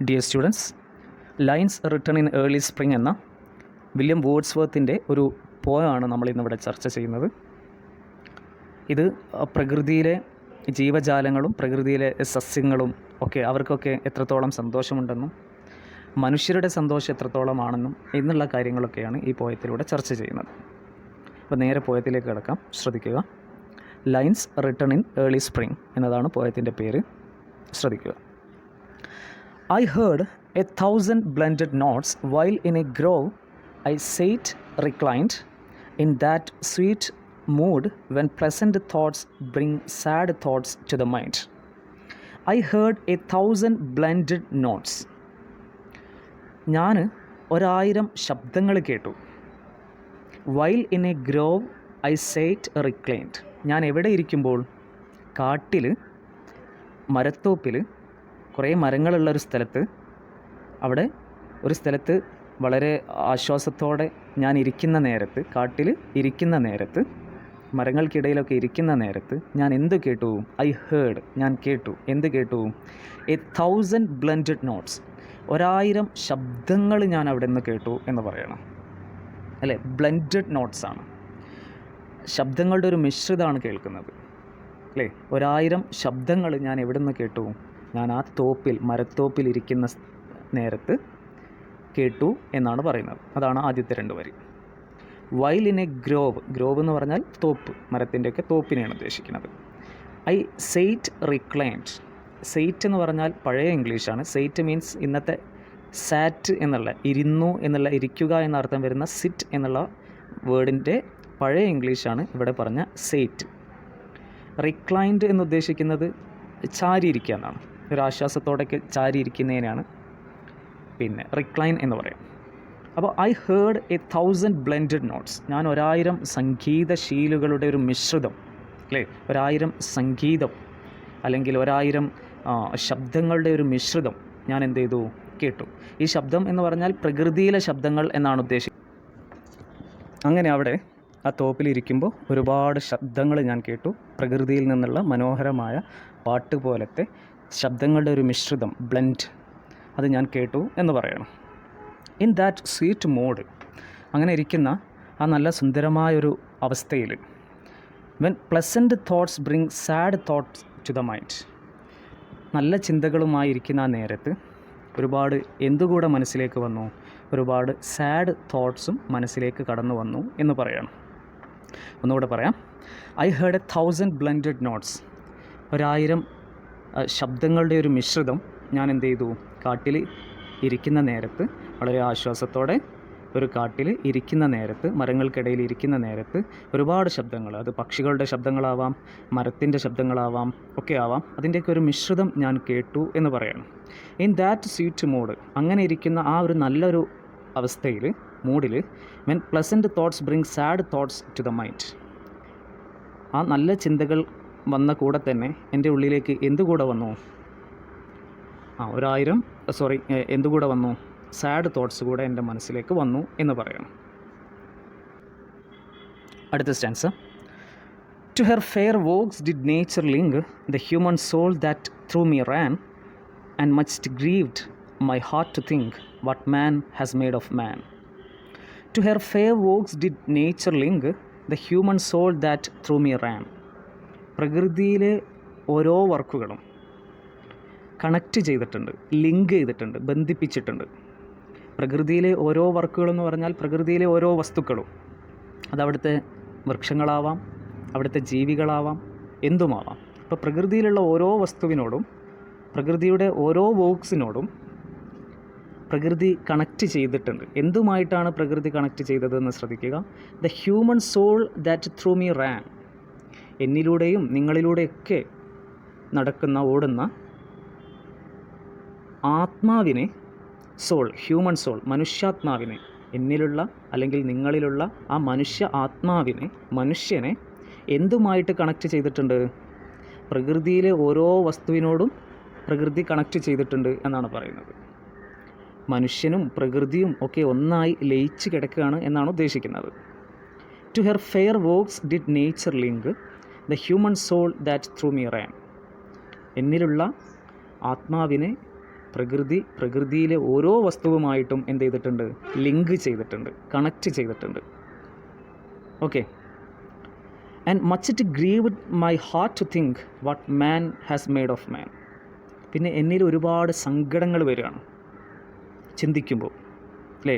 Dear students, lines written in early spring എന്ന William വേർഡ്സ്വർത്തിൻ്റെ ഒരു പോയമാണ് നമ്മളിന്നിവിടെ ചർച്ച ചെയ്യുന്നത്. ഇത് പ്രകൃതിയിലെ ജീവജാലങ്ങളും പ്രകൃതിയിലെ സസ്യങ്ങളും ഒക്കെ അവർക്കൊക്കെ എത്രത്തോളം സന്തോഷമുണ്ടെന്നും മനുഷ്യരുടെ സന്തോഷം എത്രത്തോളമാണെന്നും എന്നുള്ള കാര്യങ്ങളൊക്കെയാണ് ഈ പോയത്തിലൂടെ ചർച്ച ചെയ്യുന്നത്. അപ്പോൾ നേരെ പോയത്തിലേക്ക് കിടക്കാം. ശ്രദ്ധിക്കുക. Lines written in early spring എന്നതാണ് പോയത്തിൻ്റെ പേര്. ശ്രദ്ധിക്കുക. I heard 1,000 blended notes while in a grove I sat reclined in that sweet mood when pleasant thoughts bring sad thoughts to the mind. I heard 1,000 blended notes. ഞാൻ 1,000 ശബ്ദങ്ങൾ കേട്ടു. While in a grove I sat reclined. ഞാൻ എവിടെ ഇരിക്കുമ്പോൾ? കാട്ടിൽ, മരത്തോപ്പിൽ, കുറേ മരങ്ങളുള്ളൊരു സ്ഥലത്ത്, അവിടെ ഒരു സ്ഥലത്ത് വളരെ ആശ്വാസത്തോടെ ഞാൻ ഇരിക്കുന്ന നേരത്ത്, കാട്ടിൽ ഇരിക്കുന്ന നേരത്ത്, മരങ്ങൾക്കിടയിലൊക്കെ ഇരിക്കുന്ന നേരത്ത് ഞാൻ എന്ത് കേട്ടു? ഐ ഹേർഡ്, ഞാൻ കേട്ടു. എന്ത് കേട്ടു? 1,000 ബ്ലെൻഡഡ് നോട്ട്സ്. 1,000 ശബ്ദങ്ങൾ ഞാൻ അവിടെ നിന്ന് കേട്ടു എന്ന് പറയണം, അല്ലേ? ബ്ലെൻഡഡ് നോട്ട്സ് ആണ്, ശബ്ദങ്ങളുടെ ഒരു മിശ്രിതമാണ് കേൾക്കുന്നത്, അല്ലേ? 1,000 ശബ്ദങ്ങൾ ഞാൻ എവിടെ നിന്ന് കേട്ടു? ഞാൻ ആ തോപ്പിൽ, മരത്തോപ്പിൽ ഇരിക്കുന്ന നേരത്ത് കേട്ടു എന്നാണ് പറയുന്നത്. അതാണ് ആദ്യത്തെ 2 വരി. While in a grove, grove എന്ന് പറഞ്ഞാൽ തോപ്പ്, മരത്തിൻ്റെയൊക്കെ തോപ്പിനെയാണ് ഉദ്ദേശിക്കുന്നത്. I said reclined. സെയ്റ്റ് എന്ന് പറഞ്ഞാൽ പഴയ ഇംഗ്ലീഷാണ്. സെയ്റ്റ് മീൻസ് ഇന്നത്തെ സാറ്റ് എന്നുള്ള, ഇരുന്നു എന്നുള്ള, ഇരിക്കുക എന്ന അർത്ഥം വരുന്ന സിറ്റ് എന്നുള്ള വേർഡിൻ്റെ പഴയ ഇംഗ്ലീഷാണ് ഇവിടെ പറഞ്ഞ സെയ്റ്റ്. റിക്ലൈൻഡ് എന്നുദ്ദേശിക്കുന്നത് ചാരിയിരിക്കുക എന്നാണ്. ഒരാശ്വാസത്തോടൊക്കെ ചാരിയിരിക്കുന്നതിനാണ് പിന്നെ റിക്ലൈൻ എന്ന് പറയും. അപ്പോൾ ഐ ഹേർഡ് 1,000 ബ്ലെൻഡഡ് നോട്ട്സ്. ഞാൻ 1,000 സംഗീതശീലുകളുടെ ഒരു മിശ്രിതം, അല്ലേ? 1,000 സംഗീതം അല്ലെങ്കിൽ 1,000 ശബ്ദങ്ങളുടെ ഒരു മിശ്രിതം ഞാൻ എന്ത് ചെയ്തു? കേട്ടു. ഈ ശബ്ദം എന്ന് പറഞ്ഞാൽ പ്രകൃതിയിലെ ശബ്ദങ്ങൾ എന്നാണ് ഉദ്ദേശിക്കുന്നത്. അങ്ങനെ അവിടെ ആ തോപ്പിലിരിക്കുമ്പോൾ ഒരുപാട് ശബ്ദങ്ങൾ ഞാൻ കേട്ടു. പ്രകൃതിയിൽ നിന്നുള്ള മനോഹരമായ പാട്ട് പോലത്തെ ശബ്ദങ്ങളുടെ ഒരു മിശ്രിതം, ബ്ലെൻഡ്, അത് ഞാൻ കേട്ടു എന്ന് പറയണം. ഇൻ ദാറ്റ് സ്വീറ്റ് മോഡ്, അങ്ങനെ ഇരിക്കുന്ന ആ നല്ല സുന്ദരമായൊരു അവസ്ഥയിൽ, when pleasant thoughts bring sad thoughts to the mind, നല്ല ചിന്തകളുമായിരിക്കുന്ന ആ നേരത്ത് ഒരുപാട് എന്തുകൂടെ മനസ്സിലേക്ക് വന്നു? ഒരുപാട് സാഡ് തോട്ട്സും മനസ്സിലേക്ക് കടന്നു വന്നു എന്ന് പറയണം. ഒന്നുകൂടെ പറയാം. I heard 1,000 blended notes. 1,000 ശബ്ദങ്ങളുടെ ഒരു മിശ്രിതം ഞാൻ എന്ത് ചെയ്തു? കാട്ടിൽ ഇരിക്കുന്ന നേരത്ത്, വളരെ ആശ്വാസത്തോടെ ഒരു കാട്ടിൽ ഇരിക്കുന്ന നേരത്ത്, മരങ്ങൾക്കിടയിൽ ഇരിക്കുന്ന നേരത്ത് ഒരുപാട് ശബ്ദങ്ങൾ, അത് പക്ഷികളുടെ ശബ്ദങ്ങളാവാം, മരത്തിൻ്റെ ശബ്ദങ്ങളാവാം, ഒക്കെ ആവാം, അതിൻ്റെയൊക്കെ ഒരു മിശ്രിതം ഞാൻ കേട്ടു എന്ന് പറയണം. ഇൻ ദാറ്റ് സ്വീറ്റ് മൂഡ്, അങ്ങനെ ഇരിക്കുന്ന ആ ഒരു നല്ലൊരു അവസ്ഥയിൽ, മൂഡിൽ, when pleasant thoughts bring sad thoughts to the mind, ആ നല്ല ചിന്തകൾ വന്ന കൂടെ തന്നെ എൻ്റെ ഉള്ളിലേക്ക് എന്തുകൂടെ വന്നു? 1,000 എന്തുകൂടെ വന്നു? സാഡ് തോട്ട്സ് കൂടെ എൻ്റെ മനസ്സിലേക്ക് വന്നു എന്ന് പറയണം. അടുത്ത stanza. To her fair works did nature link the human soul that through me ran and much grieved my heart to think what man has made of man. To her fair works did nature link the human soul that through me ran. പ്രകൃതിയിലെ ഓരോ വർക്കുകളും connect ചെയ്തിട്ടുണ്ട്, link ചെയ്തിട്ടുണ്ട്, ബന്ധിപ്പിച്ചിട്ടുണ്ട്. പ്രകൃതിയിലെ ഓരോ വർക്കുകളെന്ന് പറഞ്ഞാൽ പ്രകൃതിയിലെ ഓരോ വസ്തുക്കളും, അതവിടുത്തെ വൃക്ഷങ്ങളാവാം, അവിടുത്തെ ജീവികളാവാം, എന്തുമാവാം. അപ്പോൾ പ്രകൃതിയിലുള്ള ഓരോ വസ്തുവിനോടും, പ്രകൃതിയുടെ ഓരോ വർക്ക്സിനോടും പ്രകൃതി കണക്റ്റ് ചെയ്തിട്ടുണ്ട്. എന്തുമായിട്ടാണ് പ്രകൃതി കണക്റ്റ് ചെയ്തതെന്ന് ശ്രദ്ധിക്കുക. The human soul that through me ran, എന്നിലൂടെയും നിങ്ങളിലൂടെയൊക്കെ നടക്കുന്ന, ഓടുന്ന ആത്മാവിനെ, സോൾ, ഹ്യൂമൻ സോൾ, മനുഷ്യാത്മാവിനെ, എന്നിലുള്ള അല്ലെങ്കിൽ നിങ്ങളിലുള്ള ആ മനുഷ്യ ആത്മാവിനെ, മനുഷ്യനെ എന്തുമായിട്ട് കണക്റ്റ് ചെയ്തിട്ടുണ്ട്? പ്രകൃതിയിലെ ഓരോ വസ്തുവിനോടും പ്രകൃതി കണക്റ്റ് ചെയ്തിട്ടുണ്ട് എന്നാണ് പറയുന്നത്. മനുഷ്യനും പ്രകൃതിയും ഒക്കെ ഒന്നായി ലയിച്ച് കിടക്കുകയാണ് എന്നാണ് ഉദ്ദേശിക്കുന്നത്. To her fair works did nature link the human soul that through me ran. എന്നിലുള്ള ആത്മാവിനെ പ്രകൃതിയിലെ ഓരോ വസ്തുവുമായിട്ടും എന്ത് ചെയ്തിട്ടുണ്ട്? ലിങ്ക് ചെയ്തിട്ടുണ്ട്, കണക്റ്റ് ചെയ്തിട്ടുണ്ട്. Okay. And much it grieved my heart to think what man has made of man. പിന്നെ എന്നിൽ ഒരുപാട് സങ്കടങ്ങൾ വരികയാണ് ചിന്തിക്കുമ്പോൾ, അല്ലേ?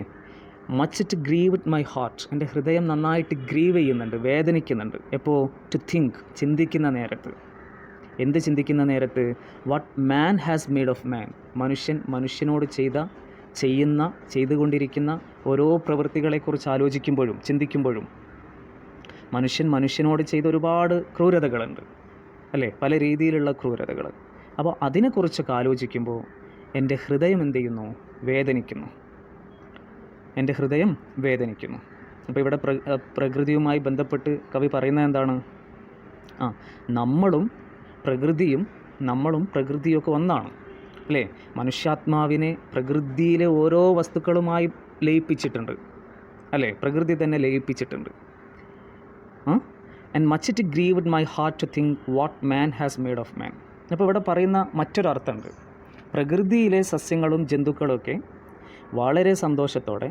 Much it grieved my heart, എൻ്റെ ഹൃദയം നന്നായിട്ട് ഗ്രീവ് ചെയ്യുന്നുണ്ട്, വേദനിക്കുന്നുണ്ട്. എപ്പോൾ? ടു തിങ്ക്, ചിന്തിക്കുന്ന നേരത്ത്. എന്ത് ചിന്തിക്കുന്ന നേരത്ത്? What man has made of man, മനുഷ്യനോട് ചെയ്തുകൊണ്ടിരിക്കുന്ന ഓരോ പ്രവൃത്തികളെക്കുറിച്ച് ആലോചിക്കുമ്പോഴും ചിന്തിക്കുമ്പോഴും മനുഷ്യനോട് ചെയ്ത ഒരുപാട് ക്രൂരതകളുണ്ട്, അല്ലേ? പല രീതിയിലുള്ള ക്രൂരതകൾ. അപ്പോൾ അതിനെക്കുറിച്ചൊക്കെ ആലോചിക്കുമ്പോൾ എൻ്റെ ഹൃദയം എന്ത് ചെയ്യുന്നു? വേദനിക്കുന്നു. എൻ്റെ ഹൃദയം വേദനിക്കുന്നു. അപ്പോൾ ഇവിടെ പ്രകൃതിയുമായി ബന്ധപ്പെട്ട് കവി പറയുന്നത് എന്താണ്? നമ്മളും പ്രകൃതിയൊക്കെ ഒന്നാണ്, അല്ലേ? മനുഷ്യാത്മാവിനെ പ്രകൃതിയിലെ ഓരോ വസ്തുക്കളുമായി ലയിപ്പിച്ചിട്ടുണ്ട്, അല്ലേ? പ്രകൃതി തന്നെ ലയിപ്പിച്ചിട്ടുണ്ട്. And much it grieved my heart to think what man has made of man. അപ്പോൾ ഇവിടെ പറയുന്ന മറ്റൊരർത്ഥമുണ്ട്. പ്രകൃതിയിലെ സസ്യങ്ങളും ജന്തുക്കളൊക്കെ വളരെ സന്തോഷത്തോടെ,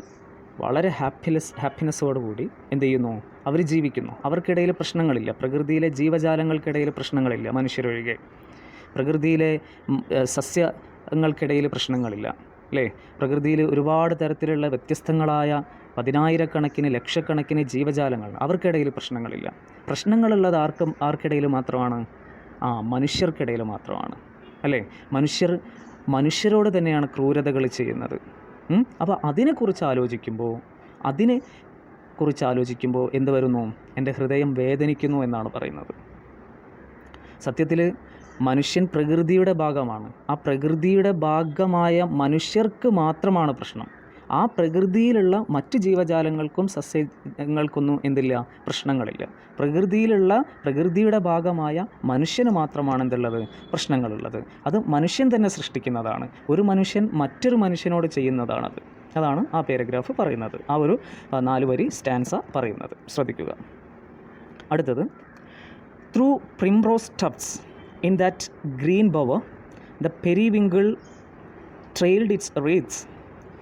വളരെ ഹാപ്പിനെസ്സോടുകൂടി എന്ത് ചെയ്യുന്നു? അവർ ജീവിക്കുന്നു. അവർക്കിടയിൽ പ്രശ്നങ്ങളില്ല. പ്രകൃതിയിലെ ജീവജാലങ്ങൾക്കിടയിൽ പ്രശ്നങ്ങളില്ല, മനുഷ്യരൊഴികെ. പ്രകൃതിയിലെ സസ്യങ്ങൾക്കിടയിൽ പ്രശ്നങ്ങളില്ല, അല്ലേ? പ്രകൃതിയിൽ ഒരുപാട് തരത്തിലുള്ള വ്യത്യസ്തങ്ങളായ പതിനായിരക്കണക്കിന് ലക്ഷക്കണക്കിന് ജീവജാലങ്ങൾ, അവർക്കിടയിൽ പ്രശ്നങ്ങളില്ല. പ്രശ്നങ്ങളുള്ളത് ആർക്കിടയിൽ മാത്രമാണ്? മനുഷ്യർക്കിടയിൽ മാത്രമാണ്, അല്ലേ? മനുഷ്യരോട് തന്നെയാണ് ക്രൂരതകൾ ചെയ്യുന്നത്. അപ്പോൾ അതിനെക്കുറിച്ച് ആലോചിക്കുമ്പോൾ എന്ത് വരുന്നു? എൻ്റെ ഹൃദയം വേദനിക്കുന്നു എന്നാണ് പറയുന്നത്. സത്യത്തിൽ മനുഷ്യൻ പ്രകൃതിയുടെ ഭാഗമാണ്. ആ പ്രകൃതിയുടെ ഭാഗമായ മനുഷ്യർക്ക് മാത്രമാണ് പ്രശ്നം. ആ പ്രകൃതിയിലുള്ള മറ്റ് ജീവജാലങ്ങൾക്കും സസ്യങ്ങൾക്കൊന്നും എന്തില്ല? പ്രശ്നങ്ങളില്ല. പ്രകൃതിയുടെ ഭാഗമായ മനുഷ്യന് മാത്രമാണ് എന്തുള്ളത്? പ്രശ്നങ്ങളുള്ളത്. അത് മനുഷ്യൻ തന്നെ സൃഷ്ടിക്കുന്നതാണ്. ഒരു മനുഷ്യൻ മറ്റൊരു മനുഷ്യനോട് ചെയ്യുന്നതാണത്. അതാണ് ആ പാരഗ്രാഫ് പറയുന്നത്, ആ ഒരു 4 വരി സ്റ്റാൻസ പറയുന്നത്. ശ്രദ്ധിക്കുക. അടുത്തത്, through primrose tufts in that green bower the periwinkle trailed its wreaths,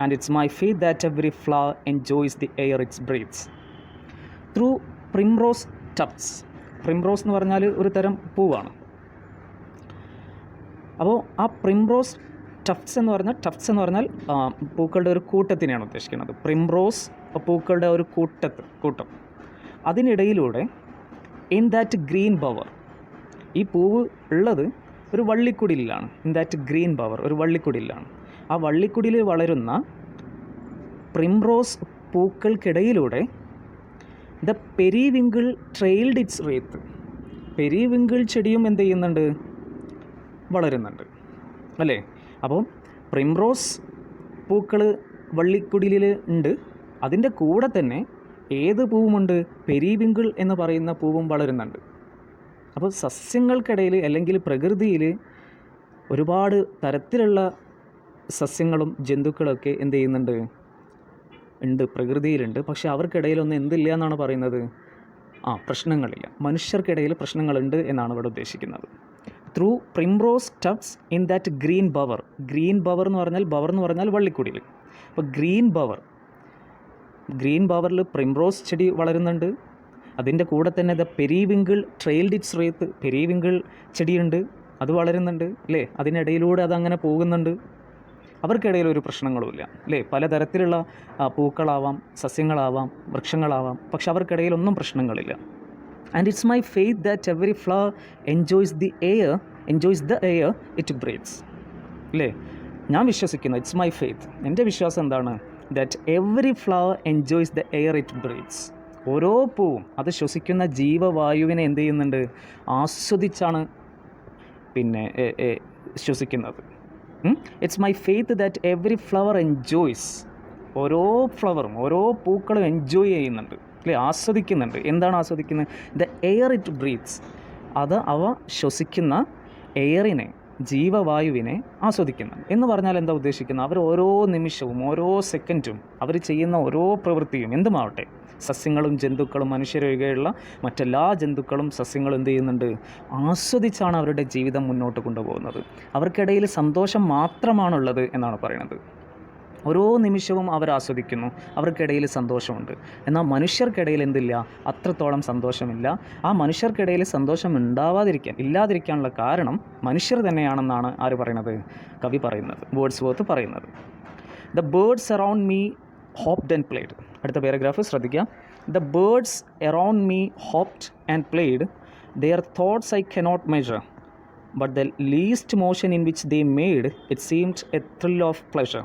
and it's my faith that every flower enjoys the air it breathes. Through primrose tufts. Primrose എന്ന് പറഞ്ഞാൽ ഒരു തരം പൂവാണ്. അപ്പോൾ ആ പ്രിംറോസ് ടഫ്റ്റ്സ് എന്ന് പറഞ്ഞാൽ പൂക്കളുടെ ഒരു കൂട്ടത്തിനെയാണ് ഉദ്ദേശിക്കുന്നത്. പ്രിംറോസ് പൂക്കളുടെ ഒരു കൂട്ടം. അതിനിടയിലൂടെ ഇൻ ദാറ്റ് ഗ്രീൻ ബവർ, ഈ പൂവ് ഉള്ളത് ഒരു വള്ളിക്കുടിലാണ്. ഇൻ ദാറ്റ് ഗ്രീൻ ബവർ, ഒരു വള്ളിക്കുടിലാണ്. ആ വള്ളിക്കുടിയിൽ വളരുന്ന പ്രിംറോസ് പൂക്കൾക്കിടയിലൂടെ the periwinkle trailed its wreath. Periwinkle ചെടിയും എന്ത് ചെയ്യുന്നുണ്ട്? വളരുന്നുണ്ട്, അല്ലേ? അപ്പം പ്രിംറോസ് പൂക്കൾ വള്ളിക്കുടിലിൽ ഉണ്ട്. അതിൻ്റെ കൂടെ തന്നെ ഏത് പൂവുമുണ്ട്? പെരിവിങ്കിൾ എന്ന് പറയുന്ന പൂവും വളരുന്നുണ്ട്. അപ്പോൾ സസ്യങ്ങൾക്കിടയിൽ അല്ലെങ്കിൽ പ്രകൃതിയിൽ ഒരുപാട് തരത്തിലുള്ള സസ്യങ്ങളും ജന്തുക്കളൊക്കെ എന്ത് ചെയ്യുന്നുണ്ട്? ഉണ്ട്, പ്രകൃതിയിലുണ്ട്. പക്ഷെ അവർക്കിടയിലൊന്നും എന്തില്ല എന്നാണ് പറയുന്നത്? പ്രശ്നങ്ങളില്ല. മനുഷ്യർക്കിടയിൽ പ്രശ്നങ്ങളുണ്ട് എന്നാണ് ഇവിടെ ഉദ്ദേശിക്കുന്നത്. Through primrose Tufts in that green bowel. Green bowel എന്ന് പറഞ്ഞാൽ വള്ളിക്കുടിയിൽ. അപ്പോൾ ഗ്രീൻ ബവറിൽ പ്രിംറോസ് ചെടി വളരുന്നുണ്ട്. അതിൻ്റെ കൂടെ തന്നെ the periwinkle trailed its wreath, periwinkle ചെടിയുണ്ട്, അത് വളരുന്നുണ്ട്, അല്ലേ? അതിനിടയിലൂടെ അതങ്ങനെ പോകുന്നുണ്ട്. അവർക്കിടയിൽ ഒരു പ്രശ്നങ്ങളുമില്ല, അല്ലേ? പലതരത്തിലുള്ള പൂക്കളാവാം, സസ്യങ്ങളാവാം, വൃക്ഷങ്ങളാവാം, പക്ഷെ അവർക്കിടയിലൊന്നും പ്രശ്നങ്ങളില്ല. And it's my faith that every flower enjoys the air it breathes, അല്ലേ? ഞാൻ വിശ്വസിക്കുന്നു, ഇറ്റ്സ് മൈ ഫെയ്ത്ത്, എൻ്റെ വിശ്വാസം എന്താണ്? That every flower enjoys the air it breathes. ഓരോ പൂവും അത് ശ്വസിക്കുന്ന ജീവവായുവിനെ എന്ത് ചെയ്യുന്നുണ്ട്? ആസ്വദിച്ചാണ് ശ്വസിക്കുന്നത്. It's my faith that every flower enjoys. ഓരോ ഫ്ലവറും, ഓരോ പൂക്കളും എൻജോയ് ചെയ്യുന്നുണ്ട്, അല്ലേ? ആസ്വദിക്കുന്നുണ്ട്. എന്താണ് ആസ്വദിക്കുന്നത്? The air it breathes. അത് അവ ശ്വസിക്കുന്ന എയറിനെ, ജീവവായുവിനെ ആസ്വദിക്കുന്നുണ്ട്. എന്ന് പറഞ്ഞാൽ എന്താ ഉദ്ദേശിക്കുന്നത്? അവർ ഓരോ നിമിഷവും ഓരോ സെക്കൻഡും അവർ ചെയ്യുന്ന ഓരോ പ്രവൃത്തിയും എന്തുമാവട്ടെ, സസ്യങ്ങളും ജന്തുക്കളും മനുഷ്യരൊഴികെയുള്ള മറ്റെല്ലാ ജന്തുക്കളും സസ്യങ്ങളും എന്ത് ചെയ്യുന്നുണ്ട്? ആസ്വദിച്ചാണ് അവരുടെ ജീവിതം മുന്നോട്ട് കൊണ്ടുപോകുന്നത്. അവർക്കിടയിൽ സന്തോഷം മാത്രമാണുള്ളത് എന്നാണ് പറയുന്നത്. ഓരോ നിമിഷവും അവർ ആസ്വദിക്കുന്നു, അവർക്കിടയിൽ സന്തോഷമുണ്ട്. എന്നാൽ മനുഷ്യർക്കിടയിൽ എന്തില്ല? അത്രത്തോളം സന്തോഷമില്ല. ആ മനുഷ്യർക്കിടയിൽ സന്തോഷം ഇല്ലാതിരിക്കാനുള്ള കാരണം മനുഷ്യർ തന്നെയാണെന്നാണ് ആര് പറയുന്നത്? കവി പറയുന്നത്, വേർഡ്സ്വർത്ത് പറയുന്നത്. The birds around me hopped and played. അടുത്ത പാരഗ്രാഫ് ശ്രദ്ധിക്കുക. The birds around me hopped and played, their thoughts I cannot measure, but the least motion in which they made it seemed a thrill of pleasure.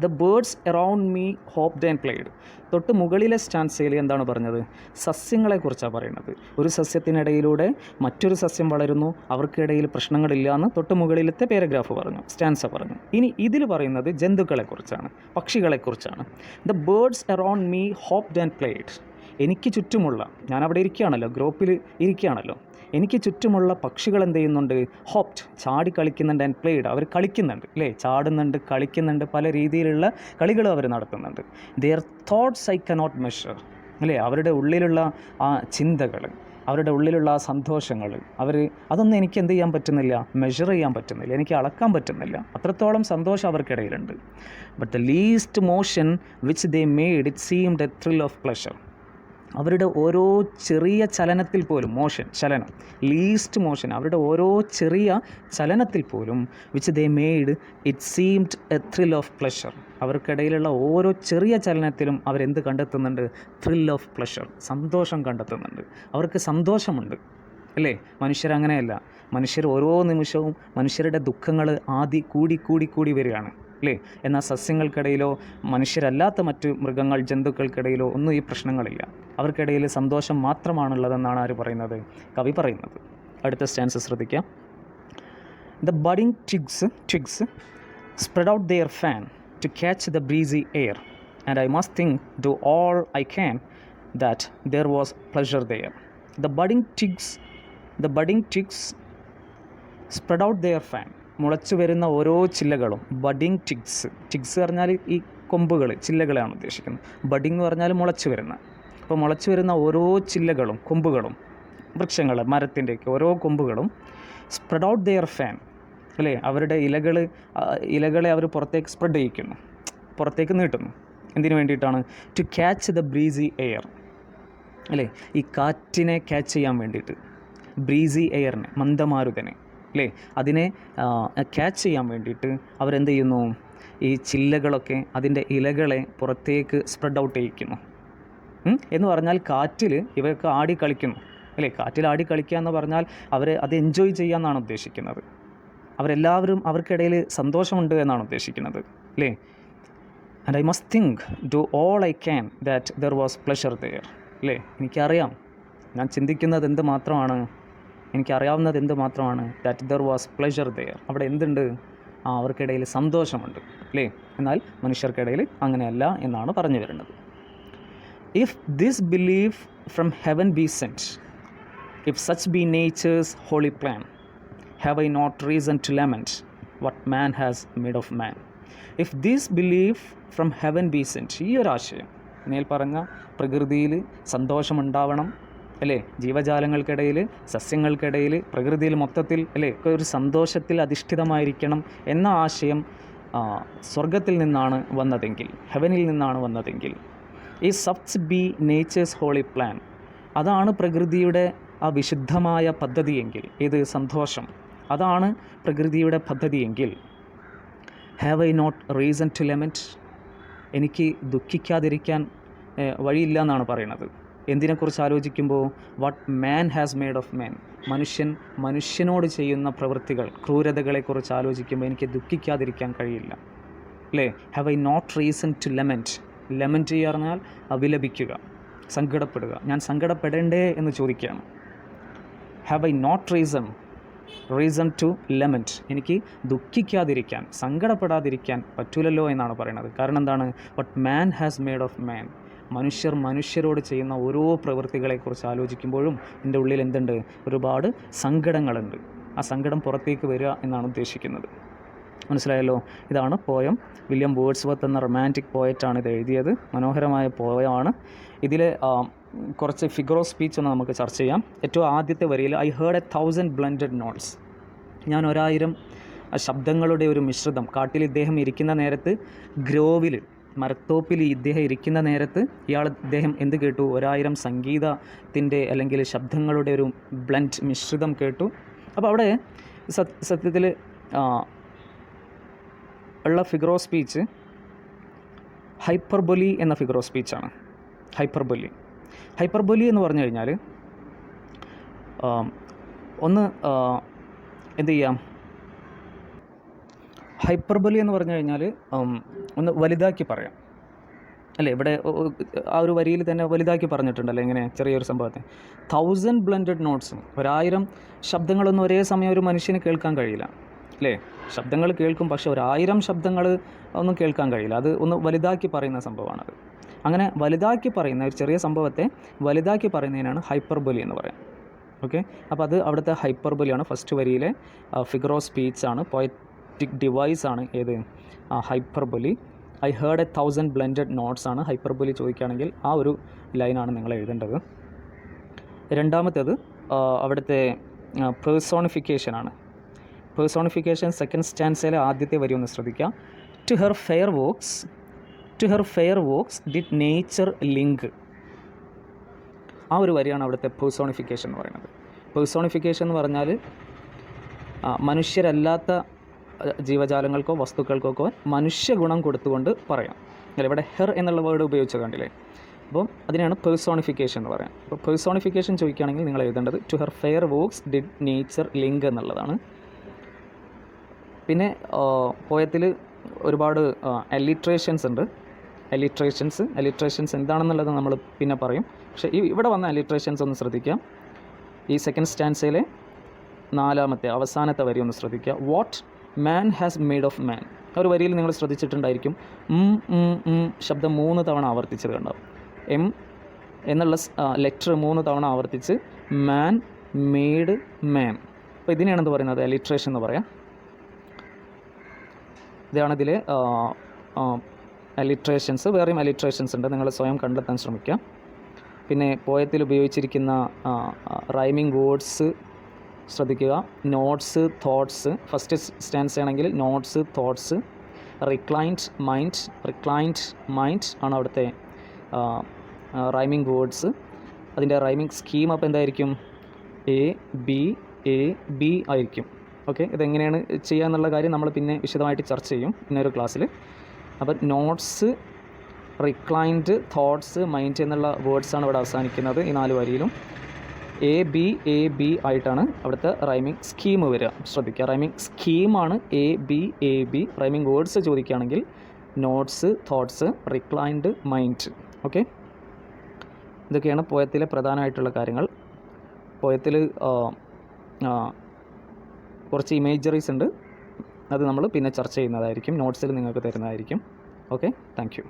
The birds around me hopped and played. തൊട്ട് മുകളിലെ സ്റ്റാൻസയിൽ എന്താണ് പറഞ്ഞത്? സസ്യങ്ങളെക്കുറിച്ചാണ് പറയുന്നത്. ഒരു സസ്യത്തിനിടയിലൂടെ മറ്റൊരു സസ്യം വളരുന്നു, അവർക്കിടയിൽ പ്രശ്നങ്ങളില്ല എന്ന് തൊട്ട് മുകളിലത്തെ പാരഗ്രാഫ് പറഞ്ഞു, സ്റ്റാൻസ പറഞ്ഞു. ഇനി ഇതിൽ പറയുന്നത് ജന്തുക്കളെക്കുറിച്ചാണ്, പക്ഷികളെക്കുറിച്ചാണ്. The birds around me hopped and played. എനിക്ക് ചുറ്റുമുള്ള, ഞാനവിടെ ഇരിക്കുകയാണല്ലോ, ഗ്രൂപ്പിൽ ഇരിക്കുകയാണല്ലോ, എനിക്ക് ചുറ്റുമുള്ള പക്ഷികൾ എന്ത് ചെയ്യുന്നുണ്ട്? ഹോപ്ഡ്, ചാടി കളിക്കുന്നുണ്ട്, ആൻഡ് പ്ലേഡ്, അവർ കളിക്കുന്നുണ്ട് അല്ലേ, ചാടുന്നുണ്ട്, കളിക്കുന്നുണ്ട്, പല രീതിയിലുള്ള കളികളും അവർ നടത്തുന്നുണ്ട്. Their thoughts I cannot measure അല്ലേ, അവരുടെ ഉള്ളിലുള്ള ആ ചിന്തകൾ, അവരുടെ ഉള്ളിലുള്ള ആ സന്തോഷങ്ങൾ, അതൊന്നും എനിക്ക് എന്ത് ചെയ്യാൻ പറ്റുന്നില്ല? മെഷർ ചെയ്യാൻ പറ്റുന്നില്ല, എനിക്ക് അളക്കാൻ പറ്റുന്നില്ല. അത്രത്തോളം സന്തോഷം അവർക്കിടയിലുണ്ട്. But the least motion which they made it seemed a thrill of pleasure. അവരുടെ ഓരോ ചെറിയ ചലനത്തിൽ പോലും, ചലനം, ലീസ്റ്റ് മോഷൻ, അവരുടെ ഓരോ ചെറിയ ചലനത്തിൽ പോലും which they made it seemed a thrill of pleasure. അവർക്കിടയിലുള്ള ഓരോ ചെറിയ ചലനത്തിലും അവരെന്ത് കണ്ടെത്തുന്നുണ്ട്? ത്രിൽ ഓഫ് പ്ലഷർ, സന്തോഷം കണ്ടെത്തുന്നുണ്ട്. അവർക്ക് സന്തോഷമുണ്ട് അല്ലേ? മനുഷ്യരങ്ങനെയല്ല. മനുഷ്യർ ഓരോ നിമിഷവും മനുഷ്യരുടെ ദുഃഖങ്ങൾ കൂടി വരികയാണ് അല്ലേ? എന്നാൽ സസ്യങ്ങൾക്കിടയിലോ മനുഷ്യരല്ലാത്ത മറ്റ് മൃഗങ്ങൾ, ജന്തുക്കൾക്കിടയിലോ ഒന്നും ഈ പ്രശ്നങ്ങളില്ല. അവർക്കിടയിൽ സന്തോഷം മാത്രമാണുള്ളതെന്നാണ് ആര് പറയുന്നത്? കവി പറയുന്നത്. അടുത്ത സ്റ്റാൻസ് ശ്രദ്ധിക്കാം. The budding twigs spread out their fan to catch the breezy air, and I must think, do all I can, that there was pleasure there. The budding twigs spread out their fan. മുളച്ചു വരുന്ന ഓരോ ചില്ലകളും, budding ടിഗ്സ് പറഞ്ഞാൽ ഈ കൊമ്പുകൾ, ചില്ലകളാണ് ഉദ്ദേശിക്കുന്നത്. Budding എന്ന് പറഞ്ഞാൽ മുളച്ചു വരുന്ന. അപ്പോൾ മുളച്ചു വരുന്ന ഓരോ ചില്ലകളും, കൊമ്പുകളും, വൃക്ഷങ്ങൾ, മരത്തിൻ്റെയൊക്കെ ഓരോ കൊമ്പുകളും സ്പ്രെഡ് ഔട്ട് ദെയർ ഫാൻ അല്ലേ, അവരുടെ ഇലകളെ അവർ പുറത്തേക്ക് സ്പ്രെഡ് ചെയ്യിക്കുന്നു, പുറത്തേക്ക് നീട്ടുന്നു. എന്തിനു വേണ്ടിയിട്ടാണ്? To catch the breezy air അല്ലേ, ഈ കാറ്റിനെ ക്യാച്ച് ചെയ്യാൻ വേണ്ടിയിട്ട്. ബ്രീസി എയറിനെ, മന്ദമാരുതനെ അല്ലേ, അതിനെ ക്യാച്ച് ചെയ്യാൻ വേണ്ടിയിട്ട് അവരെന്ത് ചെയ്യുന്നു? ഈ ചില്ലകളൊക്കെ അതിൻ്റെ ഇലകളെ പുറത്തേക്ക് സ്പ്രെഡ് ഔട്ട് ചെയ്യിക്കുന്നു. എന്ന് പറഞ്ഞാൽ കാറ്റിൽ ഇവയൊക്കെ ആടി കളിക്കുന്നു അല്ലേ. കാറ്റിൽ ആടി കളിക്കുക എന്ന് പറഞ്ഞാൽ അവരെ അത് എൻജോയ് ചെയ്യാമെന്നാണ് ഉദ്ദേശിക്കുന്നത്. അവരെല്ലാവരും അവർക്കിടയിൽ സന്തോഷമുണ്ട് എന്നാണ് ഉദ്ദേശിക്കുന്നത് അല്ലേ. And I must think, do all I can, that there was pleasure there അല്ലേ. എനിക്കറിയാം, ഞാൻ ചിന്തിക്കുന്നത് എന്ത് മാത്രമാണ്, എനിക്കറിയാവുന്നത് എന്ത് മാത്രമാണ്, that there was pleasure there, അവിടെ എന്തുണ്ട്? അവർക്കിടയിൽ സന്തോഷമുണ്ട് അല്ലേ. എന്നാൽ മനുഷ്യർക്കിടയിൽ അങ്ങനെയല്ല എന്നാണ് പറഞ്ഞു വരുന്നത്. If this belief from heaven be sent, if such be nature's holy plan, have I not reason to lament what man has made of man. If this belief from heaven be sent, ഈ ഒരു ആശയം, മേൽ പറഞ്ഞ പ്രകൃതിയിൽ സന്തോഷമുണ്ടാവണം അല്ലേ, ജീവജാലങ്ങൾക്കിടയിൽ, സസ്യങ്ങൾക്കിടയിൽ, പ്രകൃതിയിൽ മൊത്തത്തിൽ അല്ലേ ഒക്കെ ഒരു സന്തോഷത്തിൽ അധിഷ്ഠിതമായിരിക്കണം എന്ന ആശയം സ്വർഗത്തിൽ നിന്നാണ് വന്നതെങ്കിൽ, ഹെവനിൽ നിന്നാണ് വന്നതെങ്കിൽ, ഈ such be nature's holy plan, അതാണ് പ്രകൃതിയുടെ ആ വിശുദ്ധമായ പദ്ധതിയെങ്കിൽ, ഇത് സന്തോഷം, അതാണ് പ്രകൃതിയുടെ പദ്ധതിയെങ്കിൽ, have I not reason to lament, എനിക്ക് ദുഃഖിക്കാതിരിക്കാൻ വഴിയില്ല എന്നാണ് പറയുന്നത്. എന്തിനെക്കുറിച്ച് ആലോചിക്കുമ്പോൾ? What man has made of man, മനുഷ്യനോട് ചെയ്യുന്ന പ്രവൃത്തികൾ, ക്രൂരതകളെക്കുറിച്ച് ആലോചിക്കുമ്പോൾ എനിക്ക് ദുഃഖിക്കാതിരിക്കാൻ കഴിയില്ല അല്ലേ. Have I not reason to lament, lament ചെയ്യുക പറഞ്ഞാൽ വിലപിക്കുക, സങ്കടപ്പെടുക. ഞാൻ സങ്കടപ്പെടേണ്ടേ എന്ന് ചോദിക്കുകയാണ്. Have I not reason to lament, എനിക്ക് ദുഃഖിക്കാതിരിക്കാൻ, സങ്കടപ്പെടാതിരിക്കാൻ പറ്റൂലല്ലോ എന്നാണ് പറയുന്നത്. കാരണം എന്താണ്? But man has made of മാൻ, മനുഷ്യരോട് ചെയ്യുന്ന ഓരോ പ്രവൃത്തികളെക്കുറിച്ച് ആലോചിക്കുമ്പോഴും എൻ്റെ ഉള്ളിൽ എന്തുണ്ട്? ഒരുപാട് സങ്കടങ്ങളുണ്ട് ആ സങ്കടം പുറത്തേക്ക് വരിക എന്നാണ് ഉദ്ദേശിക്കുന്നത്. മനസ്സിലായല്ലോ? ഇതാണ് പോയം. വില്യം വേർഡ്സ്വർത്ത് എന്ന റൊമാൻറ്റിക് പോയറ്റാണ് ഇത് എഴുതിയത്. മനോഹരമായ പോയമാണ്. ഇതിൽ കുറച്ച് ഫിഗർ ഓഫ് സ്പീച്ച് ഒന്ന് നമുക്ക് ചർച്ച ചെയ്യാം. ഏറ്റവും ആദ്യത്തെ വരിയിൽ ഐ ഹേർഡ് 1000 ബ്ലെൻഡഡ് നോട്ട്സ്. ഞാൻ 1000 ശബ്ദങ്ങളുടെ ഒരു മിശ്രിതം. കാട്ടിൽ ഇദ്ദേഹം ഇരിക്കുന്ന നേരത്ത്, ഗ്രോവിൽ മരത്തോപ്പിൽ ഇദ്ദേഹം ഇരിക്കുന്ന നേരത്ത് ഇദ്ദേഹം എന്ത് കേട്ടു? 1000 സംഗീതത്തിൻ്റെ അല്ലെങ്കിൽ ശബ്ദങ്ങളുടെ ഒരു ബ്ലെൻഡ് മിശ്രിതം കേട്ടു. അപ്പോൾ അവിടെ സത്യത്തിൽ ഉള്ള ഫിഗർ ഓഫ് സ്പീച്ച് ഹൈപ്പർബൊലി എന്ന ഫിഗർ ഓഫ് സ്പീച്ചാണ്. ഹൈപ്പർബൊലി എന്ന് പറഞ്ഞു കഴിഞ്ഞാൽ ഒന്ന് എന്ത് ചെയ്യാം, ഹൈപ്പർബൊലി എന്ന് പറഞ്ഞു കഴിഞ്ഞാൽ ഒന്ന് വലുതാക്കി പറയാം അല്ലേ? ഇവിടെ ആ ഒരു വരിയിൽ തന്നെ വലുതാക്കി പറഞ്ഞിട്ടുണ്ടല്ലോ. എങ്ങനെ? ചെറിയൊരു സംഭവത്തെ 1000 ബ്ലെൻഡഡ് നോട്ട്സും 1000 ശബ്ദങ്ങളൊന്നും ഒരേ സമയം ഒരു മനുഷ്യന് കേൾക്കാൻ കഴിയില്ല അല്ലേ? ശബ്ദങ്ങൾ കേൾക്കും, പക്ഷേ 1000 ശബ്ദങ്ങൾ ഒന്നും കേൾക്കാൻ കഴിയില്ല. അത് ഒന്ന് വലുതാക്കി പറയുന്ന സംഭവമാണത്. അങ്ങനെ വലുതാക്കി പറയുന്ന ഒരു ചെറിയ സംഭവത്തെ വലുതാക്കി പറയുന്നതിനാണ് ഹൈപ്പർബൊലി എന്ന് പറയാം. ഓക്കെ, അപ്പോൾ അത് അവിടുത്തെ ഹൈപ്പർബൊലിയാണ്. ഫസ്റ്റ് വരിയിലെ ഫിഗർ ഓഫ് സ്പീച്ചാണ്, പോയറ്റിക് ഡിവൈസാണ് ഏത്? ഹൈപ്പർബൊലി. ഐ ഹേർഡ് 1000 ബ്ലെൻഡഡ് നോട്ട്സ് ആണ് ഹൈപ്പർബൊലി ചോദിക്കുകയാണെങ്കിൽ ആ ഒരു ലൈനാണ് നിങ്ങൾ എഴുതേണ്ടത്. രണ്ടാമത്തേത് അവിടുത്തെ പേഴ്സോണിഫിക്കേഷനാണ്. പേഴ്സോണിഫിക്കേഷൻ സെക്കൻഡ് സ്റ്റാൻസയിലെ ആദ്യത്തെ വരി ഒന്ന് ശ്രദ്ധിക്കുക. To her fair works did nature link. ആ ഒരു വരിയാണ് അവിടുത്തെ പേഴ്സോണിഫിക്കേഷൻ എന്ന് പറയുന്നത്. പേഴ്സോണിഫിക്കേഷൻ എന്ന് പറഞ്ഞാൽ മനുഷ്യരല്ലാത്ത ജീവജാലങ്ങൾക്കോ വസ്തുക്കൾക്കോ മനുഷ്യ ഗുണം കൊടുത്തുകൊണ്ട് പറയാം അല്ലേ? ഇവിടെ ഹെർ എന്നുള്ള വേർഡ് ഉപയോഗിച്ച് കണ്ടില്ലേ? അപ്പം അതിനാണ് പേഴ്സോണിഫിക്കേഷൻ എന്ന് പറയാം. അപ്പോൾ പേഴ്സോണിഫിക്കേഷൻ ചോദിക്കുകയാണെങ്കിൽ നിങ്ങൾ എഴുതേണ്ടത് to her fair works did nature link എന്നുള്ളതാണ്. പിന്നെ പോയത്തിൽ ഒരുപാട് അലിട്രേഷൻസ് ഉണ്ട്. അലിട്രേഷൻസ് എന്താണെന്നുള്ളത് നമ്മൾ പിന്നെ പറയും. പക്ഷേ ഇവിടെ വന്ന അലിട്രേഷൻസ് ഒന്ന് ശ്രദ്ധിക്കാം. ഈ സെക്കൻഡ് സ്റ്റാൻസയിലെ അവസാനത്തെ വരി ഒന്ന് ശ്രദ്ധിക്കുക. What man has made of മാൻ. ഒരു വരിയിൽ നിങ്ങൾ ശ്രദ്ധിച്ചിട്ടുണ്ടായിരിക്കും, ശബ്ദം 3 തവണ ആവർത്തിച്ചത് കണ്ടാവും. എം എന്നുള്ള ലെറ്റർ 3 തവണ ആവർത്തിച്ച് മാൻ, മെയ്ഡ്, മാൻ. അപ്പോൾ ഇതിനെയാണ് എന്ത് പറയുന്നത്? അലിട്രേഷൻ എന്ന് പറയാം. ഇതാണ് ഇതിലെ അലിട്രേഷൻസ്. വേറെയും അലിട്രേഷൻസ് ഉണ്ട്, നിങ്ങൾ സ്വയം കണ്ടെത്താൻ ശ്രമിക്കുക. പിന്നെ പോയത്തിൽ ഉപയോഗിച്ചിരിക്കുന്ന റൈമിംഗ് വേർഡ്സ് ശ്രദ്ധിക്കുക. Notes, thoughts. ഫസ്റ്റ് സ്റ്റാൻസ് ആണെങ്കിൽ നോട്ട്സ്, തോട്ട്സ്. റിക്ലൈൻഡ് മൈൻഡ് ആണ് അവിടുത്തെ റൈമിംഗ് വേർഡ്സ്. അതിൻ്റെ റൈമിംഗ് സ്കീം അപ്പോൾ എന്തായിരിക്കും? എ ബി ആയിരിക്കും. ഓക്കെ, ഇതെങ്ങനെയാണ് ചെയ്യുക എന്നുള്ള കാര്യം നമ്മൾ പിന്നെ വിശദമായിട്ട് ചർച്ച ചെയ്യും ഇന്നൊരു ക്ലാസ്സിൽ. അപ്പോൾ നോട്ട്സ്, റിക്ലൈൻഡ്, തോട്ട്സ്, മൈൻഡ് എന്നുള്ള വേർഡ്സാണ് ഇവിടെ അവസാനിക്കുന്നത് ഈ 4 വരിയിലും. എ ബി ആയിട്ടാണ് അവിടുത്തെ റൈമിംഗ് സ്കീം വരിക. ശ്രദ്ധിക്കുക, റൈമിംഗ് സ്കീമാണ് എ ബി. റൈമിംഗ് വേർഡ്സ് ചോദിക്കുകയാണെങ്കിൽ notes, thoughts, reclined, mind. Okay, ഇതൊക്കെയാണ് പോയത്തിലെ പ്രധാനമായിട്ടുള്ള കാര്യങ്ങൾ. പോയത്തിൽ കുറച്ച് ഇമേജറീസ് ഉണ്ട്, അത് നമ്മൾ പിന്നെ ചർച്ച ചെയ്യുന്നതായിരിക്കും, നോട്ട്സിൽ നിങ്ങൾക്ക് തരുന്നതായിരിക്കും. Okay, thank you.